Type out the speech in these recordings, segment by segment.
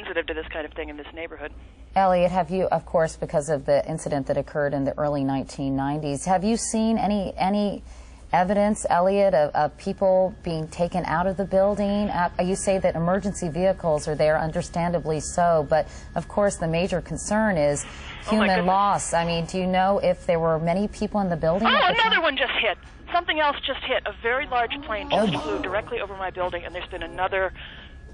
sensitive to this kind of thing in this neighborhood. Elliot, have you, of course, because of the incident that occurred in the early 1990s, have you seen any evidence, Elliot, of people being taken out of the building? You say that emergency vehicles are there, understandably so, but of course the major concern is human loss. I mean, do you know if there were many people in the building? Oh, another one just hit. Something else just hit. A very large plane just flew directly over my building, and there's been another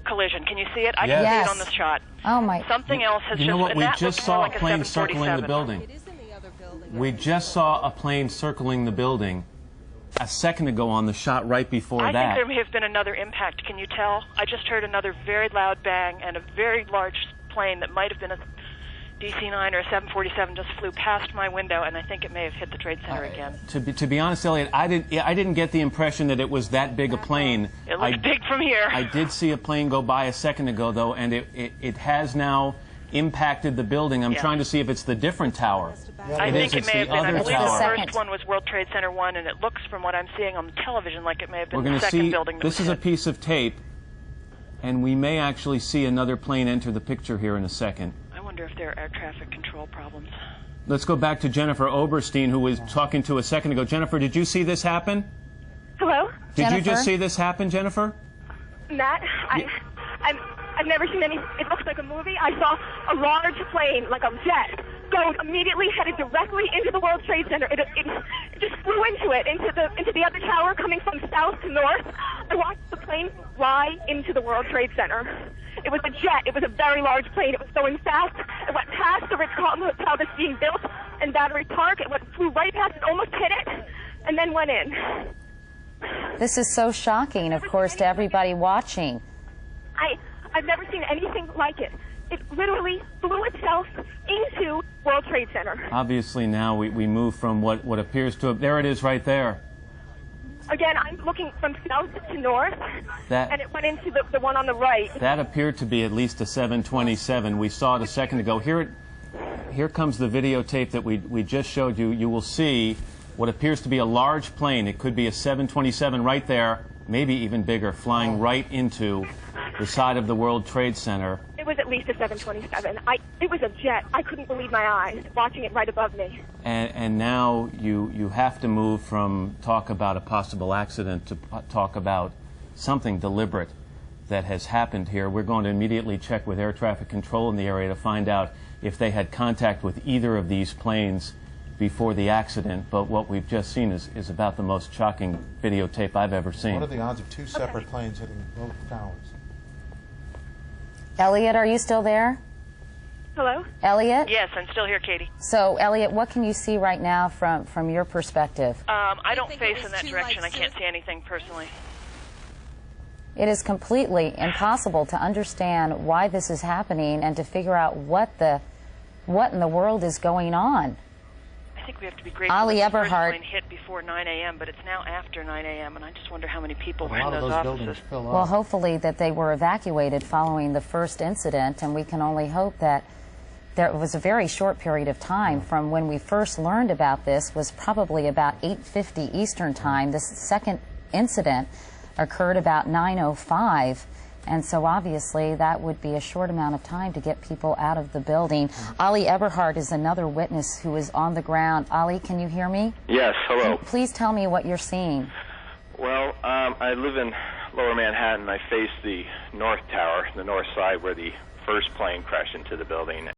collision. Can you see it? I can see it on the shot. Oh my! Something else has just. You know what? We just saw a plane circling the building. It is in the other building. We just saw a plane circling the building a second ago on the shot right before that. I think there may have been another impact. Can you tell? I just heard another very loud bang, and a very large plane that might have been a DC-9 or a 747 just flew past my window, and I think it may have hit the Trade Center again. To be honest, Elliot, I didn't get the impression that it was that big a plane. It looks big from here. I did see a plane go by a second ago, though, and it has now impacted the building. I'm trying to see if it's the different tower. I think it may have been. I believe tower. the first one was World Trade Center 1, and it looks, from what I'm seeing on the television, like it may have been the second building that was hit. This is a piece of tape, and we may actually see another plane enter the picture here in a second. I wonder if there are air traffic control problems. Let's go back to Jennifer Oberstein, who was talking to a second ago. Jennifer, did you see this happen? Hello? Did you just see this happen, Jennifer? Matt, I've never seen any. It looks like a movie. I saw a large plane, like a jet, go immediately headed directly into the World Trade Center. It just flew into it, into the other tower, coming from south to north. I watched the plane fly into the World Trade Center. It was a jet. It was a very large plane. It was going fast. It went past the Ritz-Carlton Hotel that's being built in Battery Park. It flew right past it, almost hit it, and then went in. This is so shocking, of course, to everybody watching. I've never seen anything like it. It literally flew itself into World Trade Center. Obviously now we move from what appears to have... There it is right there. Again, I'm looking from south to north, and it went into the one on the right. That appeared to be at least a 727. We saw it a second ago. Here comes the videotape that we just showed you. You will see what appears to be a large plane. It could be a 727 right there, maybe even bigger, flying right into the side of the World Trade Center. It was at least a 727. It was a jet. I couldn't believe my eyes watching it right above me. And now you have to move from talk about a possible accident to talk about something deliberate that has happened here. We're going to immediately check with air traffic control in the area to find out if they had contact with either of these planes before the accident, but what we've just seen is about the most shocking videotape I've ever seen. What are the odds of two separate planes hitting both towers? Elliot, are you still there? Hello? Elliot? Yes, I'm still here, Katie. So, Elliot, what can you see right now from your perspective? I don't face in that direction. I can't see anything personally. It is completely impossible to understand why this is happening and to figure out what in the world is going on. I think we have to be grateful that the first plane hit before 9 a.m., but it's now after 9 a.m., and I just wonder how many people were in those offices. Well, hopefully that they were evacuated following the first incident, and we can only hope that there was a very short period of time from when we first learned about this was probably about 8:50 Eastern Time. This second incident occurred about 9:05. And so obviously that would be a short amount of time to get people out of the building. Ali Eberhard is another witness who is on the ground. Ali, can you hear me? Yes, hello. Please tell me what you're seeing. Well, I live in Lower Manhattan. I face the north tower, the north side where the first plane crashed into the building.